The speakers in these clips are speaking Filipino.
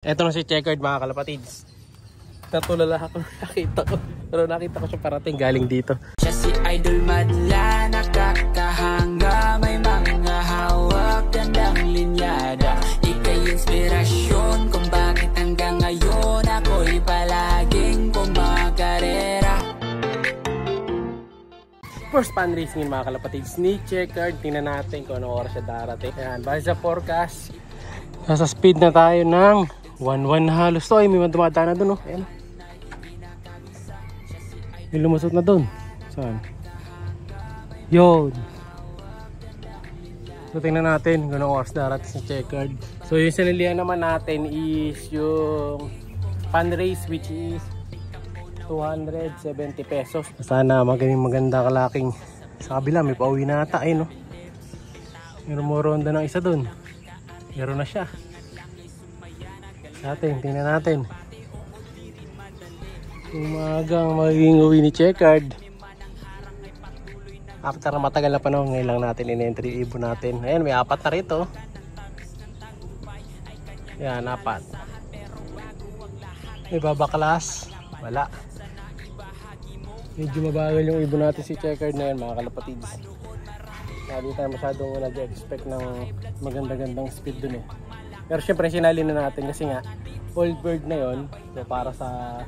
Eto na si Checkered mga kalapatids. Natulala ako, nakita ko. Pero nakita ko siya parating galing dito. Siya si Idol Madla, nakakahanga. May mga hawak, gandang linyada. Ika'y inspirasyon kung bakit hanggang ngayon ako'y palaging kumakarera. First fundraising mga kalapatids ni Checkered. Tingnan natin kung anong oras siya darating. Ayan, base sa forecast, nasa speed na tayo ng 1-1 halos to. Ay, may dumadaan na dun, oh. Ayan. May lumusot na dun. Saan? Yun. So, tingnan natin kung anong oras darating si Checkered. So, yung sinilihan naman natin is yung fundraise, which is 270 pesos. Sana maganda kalaking. Sa kabila, may pauwi na ata, no? Meron mo ronda ng isa dun. Meron na siya. Tingnan natin. Umagang magiging uwi ni Checkered. After matagal na panahon, ngayon lang natin in-entry ibon natin. Ayan, may 4 na rito. Ayan, 4. May babaklas. Wala. Medyo mabagal yung ibon natin si Checkered na yan mga kalapatids. Hindi tayo masyadong nag-expect ng maganda-gandang speed dun eh. Pero syempre sinali na natin kasi nga old bird na yon. So para sa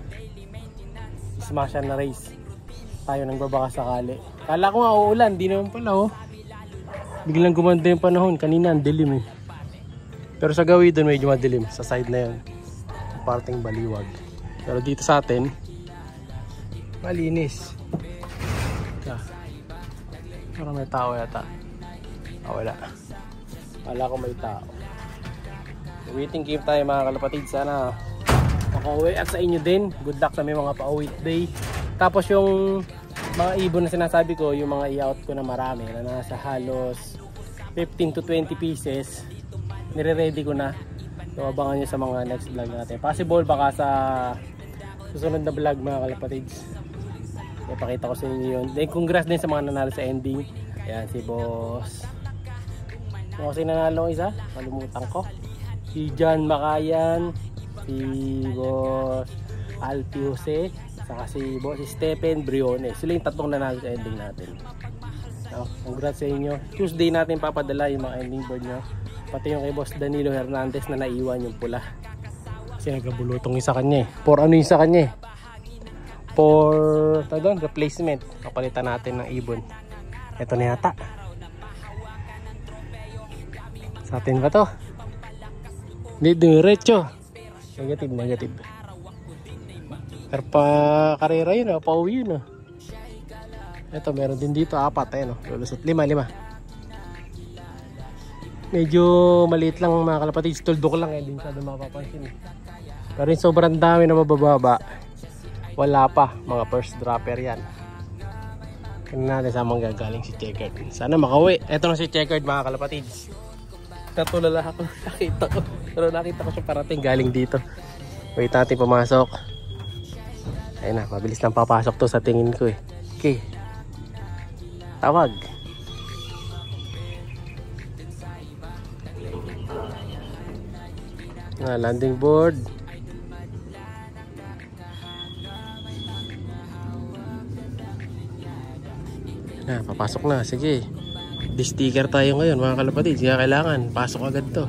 smashan na race tayo nang babaka sakali. Kala ko nga uulan, di naman pala oh. Biglang gumanda yung panahon. Kanina ang dilim eh. Pero sa gawi doon medyo madilim. Sa side na yon, parting baliwag. Pero dito sa atin malinis. Parang may tao yata. Wala. Kala ko may tao. Waiting game tayo mga kalapatid. Sana makauwi at sa inyo din. Good luck sa may mga pa-uwi day. Tapos yung mga ibon na sinasabi ko, yung mga i-out ko na marami na nasa halos 15 to 20 pieces, nire-ready ko na. So abangan nyo sa mga next vlog natin. Possible baka sa susunod na vlog mga kalapatids, ipakita ko sa inyo yun. Then congrats din sa mga nanalo sa ending. Ayan si boss. Kasi nanalo isa, kalimutan ko. Si John Makayan, si boss Alpiuse, saka si boss Stephen Briones. Sila yung tatlong nanalo sa ending natin. So, congrats sa inyo. Tuesday natin papadala yung mga ending board nyo. Pati yung kay boss Danilo Hernandez na naiwan yung pula. Kasi nagabulutong yung sa kanya eh. For ano yung sa kanya eh? For replacement. Kapalitan natin ng ibon. Ito na yata. Sa atin ba to? Hindi, diretso. Negative. Pero pa karera yun, pauwi yun. Ito, meron din dito, 4. Ayan, lulusot. 5. Medyo maliit lang mga kalapatids. Tuldok lang eh, din siya doon mapapansin. Pero yung sobrang dami na mabababa, wala pa, mga first dropper yan. Tingnan natin saan manggagaling si Checkered. Sana makauwi. Ito na si Checkered mga kalapatids. Natulala ako, nakita ko. Pero nakita ko siya parating galing dito. Wait natin pumasok. Ayun na, mabilis lang papasok to sa tingin ko eh. Okay. Tawag. Landing board. Papasok na, sige. Di-sticker tayo ngayon mga kalapatid. Kaya kailangan, pasok agad to.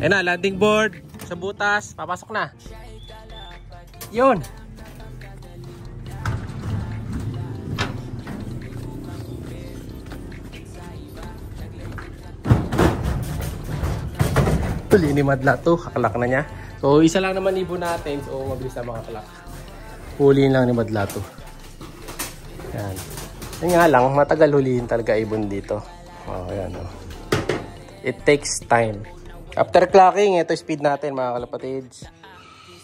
Ayun na, landing board. Sa butas, papasok na. Yun. Tuloy ni Madla to, kakalak na niya. So isa lang naman ibon natin. So mabilis na mga kalak. Huliin lang ni Madla to. Yan. Yan nga lang, matagal hulihin talaga ibon dito. Ayan, oh. It takes time. After clocking, ito speed natin mga kalapatids.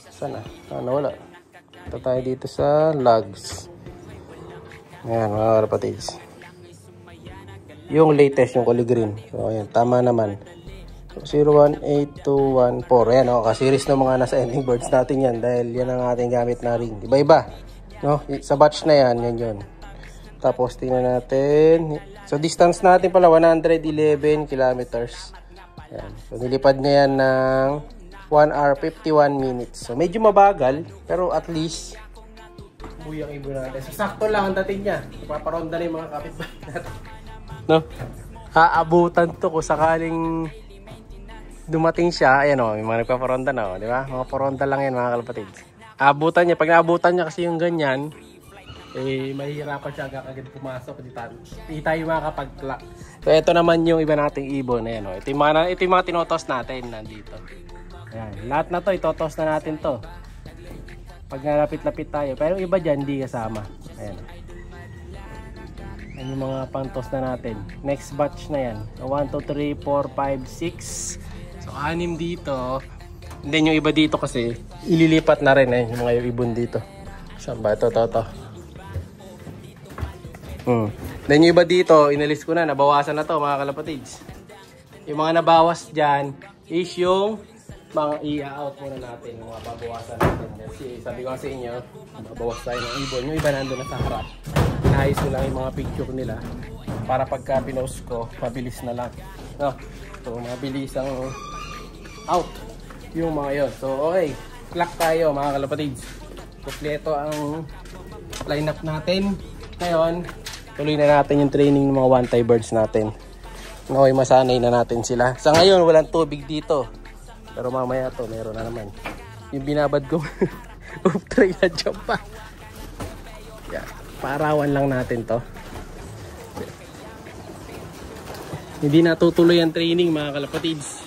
Sana? Wala. Ito tayo dito sa logs. Ayan mga kalapatids. Yung latest, yung kulay green. So ayan, tama naman. So, 018214. Ayan, oh, ka-series ng mga nasa ending birds natin yan. Dahil yan ang ating gamit na ring. Iba-iba. No? Sa batch na yan, yan. Tapos tingnan natin. So distance natin pala 111 kilometers. Ayan. So nilipad niya yan ng 1 hour 51 minutes. So medyo mabagal, pero at least buhay ang ibon natin. So sakto lang ang dating niya. Paparonda na yung mga kapitbahay natin. No? Aabutan to kung sakaling dumating siya. Ayan o, yung mga nagpaparonda na o, di ba? Mga paronda lang yan mga kalapatid. Aabutan niya. Pag naabutan niya kasi yung ganyan, eh mahihirapan siya agad pumasok. Hindi tayo makakapag-clock. So ito naman yung iba nating ibon. Ayan o. Ito yung mga tinotos natin nandito. Ayan. Lahat na to, itotos na natin to. Pag nalapit-lapit tayo. Pero iba dyan, hindi kasama. Ayan. Ayan yung mga pantos na natin. Next batch na yan. 1, 2, 3, 4, 5, 6. So 6 dito. And then yung iba dito kasi, ililipat na rin eh. Yung mga ibon dito. Saan ba? Ito. Then yung iba dito, inalis ko na. Nabawasan na to mga kalapatids. Yung mga nabawas dyan is yung mga i-out muna natin, mga babawasan natin. Kasi sabi ko sa inyo, babawas tayo ng ibon. Yung iba nandun na sa harap. Inayos ko lang yung mga picture nila para pagka pinost ko, mabilis na lang. No? So, mabilis ang out yung mga yun. So, okay. Clock tayo mga kalapatids. Kompleto ang lineup natin. Ngayon, tuloy na natin yung training ng mga one-tie birds natin. Okay, masanay na natin sila. Sa ngayon, walang tubig dito. Pero mamaya to, meron na naman. Yung binabad ko, off-tray na jump pa. Yeah, paarawan lang natin to. Hindi natutuloy ang training mga kalapatids.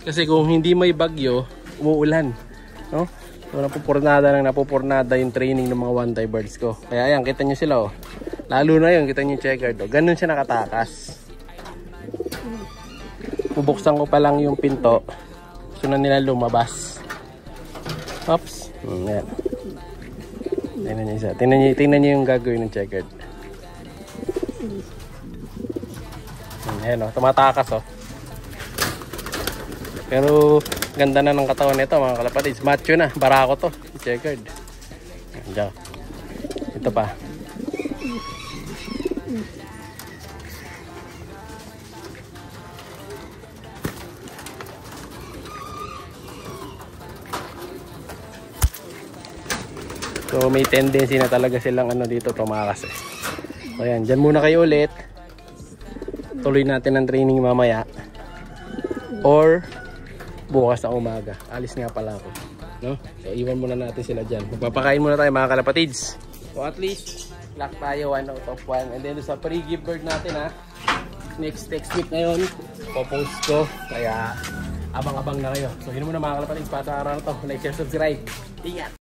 Kasi kung hindi may bagyo, umuulan. No? So napupurnada yung training ng mga one-tie birds ko. Kaya ayan, kita nyo sila oh. Lalo na yun, kita nyo yung checkered oh. Ganun siya nakatakas. Bubuksan ko pa lang yung pinto. Gusto na nila lumabas. Oops. Ayan. Tingnan nyo isa. Tingnan nyo yung gagawin ng checkered. Ayan o. Tumatakas o. Pero ganda na ng katawan nito mga kalapatids. Macho na. Barako to. Checkered. Ayan. Ito pa. So may tendency na talaga silang ano dito tumakas eh. So ayan, dyan muna kayo ulit. Tuloy natin ang training mamaya. Or bukas na umaga. Alis nga pala ako. No? So iwan muna natin sila dyan. Magpapakain muna tayo mga kalapatids. So at least, lock tayo 1 out of 1. And then sa pre-give bird natin ha. Next week ngayon, popost ko. Kaya abang-abang na kayo. So yun muna mga kalapatids. Para sa araw na to. Like, share, subscribe. Ingat!